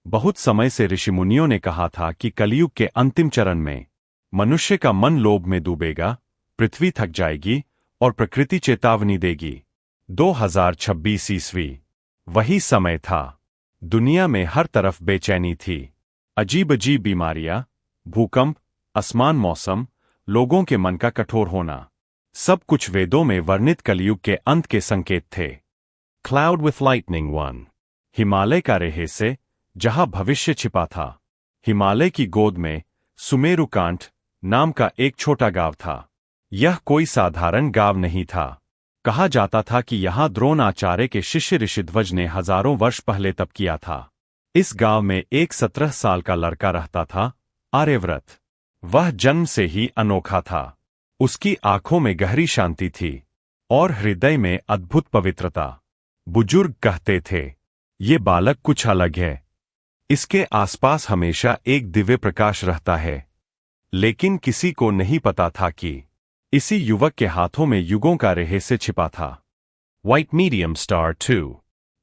बहुत समय से ऋषिमुनियों ने कहा था कि कलयुग के अंतिम चरण में मनुष्य का मन लोभ में डूबेगा, पृथ्वी थक जाएगी और प्रकृति चेतावनी देगी। 2026 ईस्वी वही समय था। दुनिया में हर तरफ बेचैनी थी। अजीब अजीब बीमारियां, भूकंप, असमान मौसम, लोगों के मन का कठोर होना, सब कुछ वेदों में वर्णित कलयुग के अंत के संकेत थे। Cloud with lightning one. Himalaya का रहस्य, जहां भविष्य छिपा था। हिमालय की गोद में सुमेरुकांठ नाम का एक छोटा गांव था। यह कोई साधारण गांव नहीं था। कहा जाता था कि यहां द्रोणाचार्य के शिष्य ऋषिध्वज ने हजारों वर्ष पहले तप किया था। इस गांव में एक 17 साल का लड़का रहता था, आर्यव्रत। वह जन्म से ही अनोखा था। उसकी आंखों में गहरी शांति थी और हृदय में अद्भुत पवित्रता। बुजुर्ग कहते थे, ये बालक कुछ अलग है। इसके आसपास हमेशा एक दिव्य प्रकाश रहता है। लेकिन किसी को नहीं पता था कि इसी युवक के हाथों में युगों का रहस्य छिपा था। White medium star 2।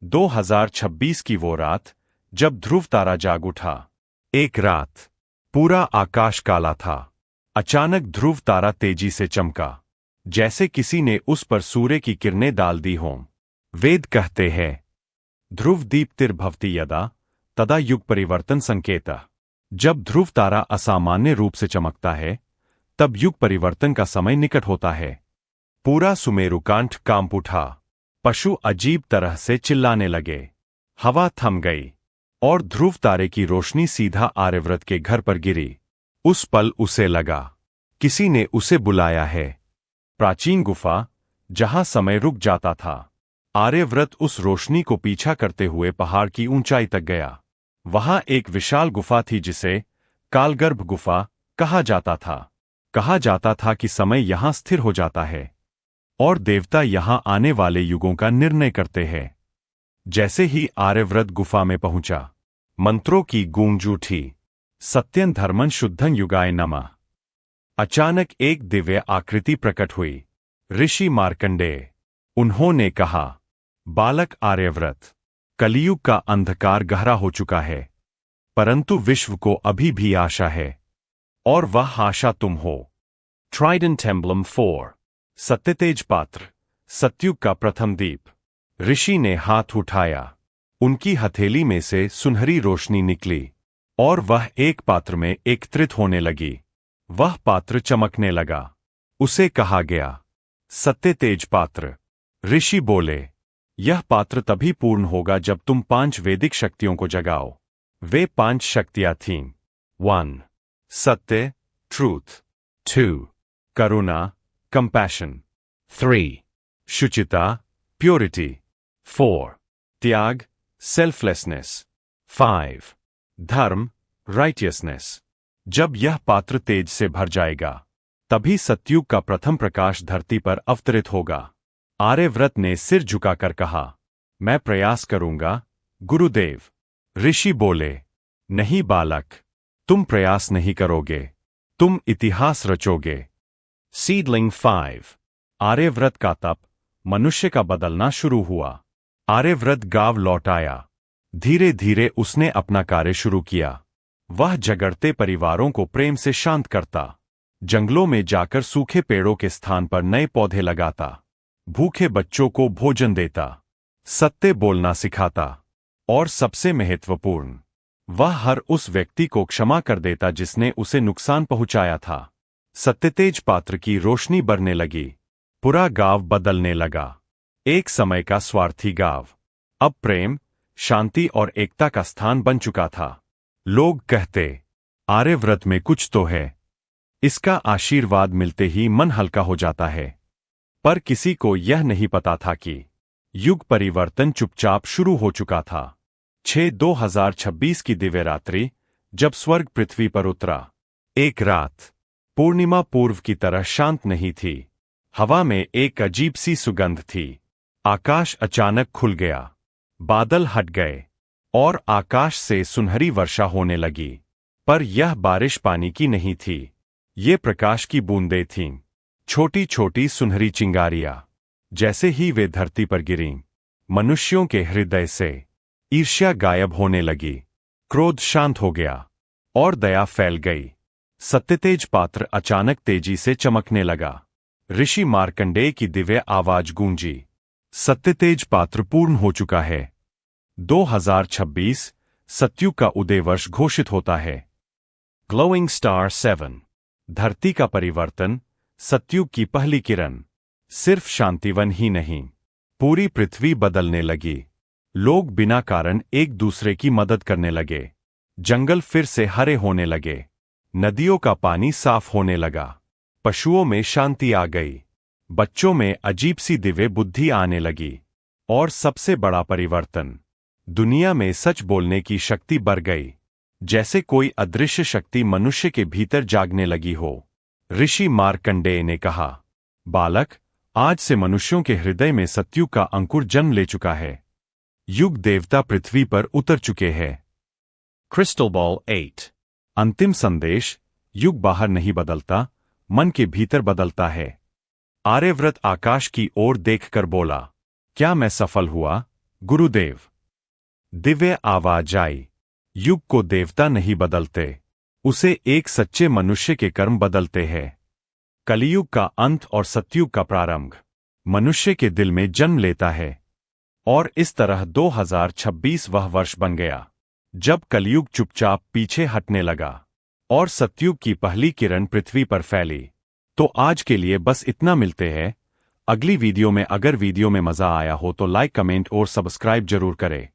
2026 की वो रात जब ध्रुव तारा जाग उठा। एक रात पूरा आकाश काला था। अचानक ध्रुव तारा तेजी से चमका, जैसे किसी ने उस पर सूर्य की किरणें डाल दी हों। वेद कहते हैं, ध्रुव दीप्तिर्भवति यदा तदा युग परिवर्तन संकेतः। जब ध्रुव तारा असामान्य रूप से चमकता है, तब युग परिवर्तन का समय निकट होता है। पूरा सुमेरुकांठ कांप उठा। पशु अजीब तरह से चिल्लाने लगे। हवा थम गई और ध्रुव तारे की रोशनी सीधा आर्यव्रत के घर पर गिरी। उस पल उसे लगा, किसी ने उसे बुलाया है। प्राचीन गुफा, जहां समय रुक जाता था। आर्यव्रत उस रोशनी को पीछा करते हुए पहाड़ की ऊंचाई तक गया। वहां एक विशाल गुफा थी जिसे कालगर्भ गुफा कहा जाता था। कहा जाता था कि समय यहां स्थिर हो जाता है और देवता यहां आने वाले युगों का निर्णय करते हैं। जैसे ही आर्यव्रत गुफा में पहुंचा, मंत्रों की गूंज उठी। सत्यं धर्मं शुद्धं युगाय नमः। अचानक एक दिव्य आकृति प्रकट हुई। ऋषि मार्कंडेय। उन्होंने कहा, बालक आर्यव्रत, कलियुग का अंधकार गहरा हो चुका है, परंतु विश्व को अभी भी आशा है, और वह आशा तुम हो। Trident emblem 4। सत्यतेज पात्र, सत्युग का प्रथम दीप। ऋषि ने हाथ उठाया। उनकी हथेली में से सुनहरी रोशनी निकली और वह एक पात्र में एकत्रित होने लगी। वह पात्र चमकने लगा। उसे कहा गया, सत्यतेज पात्र। ऋषि बोले, यह पात्र तभी पूर्ण होगा जब तुम 5 वैदिक शक्तियों को जगाओ। वे 5 शक्तियां थीं। 1. सत्य, ट्रूथ। 2. करुणा, कंपैशन। 3. शुचिता, प्योरिटी। 4. त्याग, सेल्फलेसनेस। 5. धर्म, राइटियसनेस। जब यह पात्र तेज से भर जाएगा, तभी सतयुग का प्रथम प्रकाश धरती पर अवतरित होगा। आर्यव्रत ने सिर झुकाकर कहा, मैं प्रयास करूंगा, गुरुदेव। ऋषि बोले, नहीं बालक, तुम प्रयास नहीं करोगे, तुम इतिहास रचोगे। सीडलिंग 5। आर्यव्रत का तप मनुष्य का बदलना शुरू हुआ। आर्यव्रत गांव लौट आया। धीरे धीरे उसने अपना कार्य शुरू किया। वह झगड़ते परिवारों को प्रेम से शांत करता, जंगलों में जाकर सूखे पेड़ों के स्थान पर नए पौधे लगाता, भूखे बच्चों को भोजन देता, सत्य बोलना सिखाता, और सबसे महत्वपूर्ण, वह हर उस व्यक्ति को क्षमा कर देता जिसने उसे नुकसान पहुंचाया था। सत्यतेज पात्र की रोशनी बढ़ने लगी। पूरा गांव बदलने लगा। एक समय का स्वार्थी गांव अब प्रेम, शांति और एकता का स्थान बन चुका था। लोग कहते, आर्यव्रत में कुछ तो है। इसका आशीर्वाद मिलते ही मन हल्का हो जाता है। पर किसी को यह नहीं पता था कि युग परिवर्तन चुपचाप शुरू हो चुका था। 2026 की दिव्य रात्रि, जब स्वर्ग पृथ्वी पर उतरा। एक रात पूर्णिमा पूर्व की तरह शांत नहीं थी। हवा में एक अजीब सी सुगंध थी। आकाश अचानक खुल गया, बादल हट गए और आकाश से सुनहरी वर्षा होने लगी। पर यह बारिश पानी की नहीं थी, ये प्रकाश की बूंदें थीं, छोटी छोटी सुनहरी चिंगारियां। जैसे ही वे धरती पर गिरीं, मनुष्यों के हृदय से ईर्ष्या गायब होने लगी। क्रोध शांत हो गया और दया फैल गई। सत्यतेज पात्र अचानक तेजी से चमकने लगा। ऋषि मार्कंडेय की दिव्य आवाज गूंजी, सत्यतेज पात्र पूर्ण हो चुका है। 2026 सत्युग का उदय वर्ष घोषित होता है। ग्लोइंग स्टार 7, धरती का परिवर्तन, सत्युग की पहली किरण। सिर्फ शांतिवन ही नहीं, पूरी पृथ्वी बदलने लगी। लोग बिना कारण एक दूसरे की मदद करने लगे। जंगल फिर से हरे होने लगे। नदियों का पानी साफ होने लगा। पशुओं में शांति आ गई। बच्चों में अजीब सी दिव्य बुद्धि आने लगी। और सबसे बड़ा परिवर्तन, दुनिया में सच बोलने की शक्ति बढ़ गई। जैसे कोई अदृश्य शक्ति मनुष्य के भीतर जागने लगी हो। ऋषि मार्कंडेय ने कहा, बालक, आज से मनुष्यों के हृदय में सत्युग का अंकुर जन्म ले चुका है। युग देवता पृथ्वी पर उतर चुके हैं। क्रिस्टल बॉल 8, अंतिम संदेश, युग बाहर नहीं बदलता, मन के भीतर बदलता है। आर्यव्रत आकाश की ओर देखकर बोला, क्या मैं सफल हुआ, गुरुदेव? दिव्य आवाज आई, युग को देवता नहीं बदलते, उसे एक सच्चे मनुष्य के कर्म बदलते हैं। कलियुग का अंत और सतयुग का प्रारंभ मनुष्य के दिल में जन्म लेता है। और इस तरह 2026 वह वर्ष बन गया जब कलियुग चुपचाप पीछे हटने लगा और सतयुग की पहली किरण पृथ्वी पर फैली। तो आज के लिए बस इतना, मिलते हैं अगली वीडियो में। अगर वीडियो में मजा आया हो तो लाइक, कमेंट और सब्सक्राइब जरूर करें।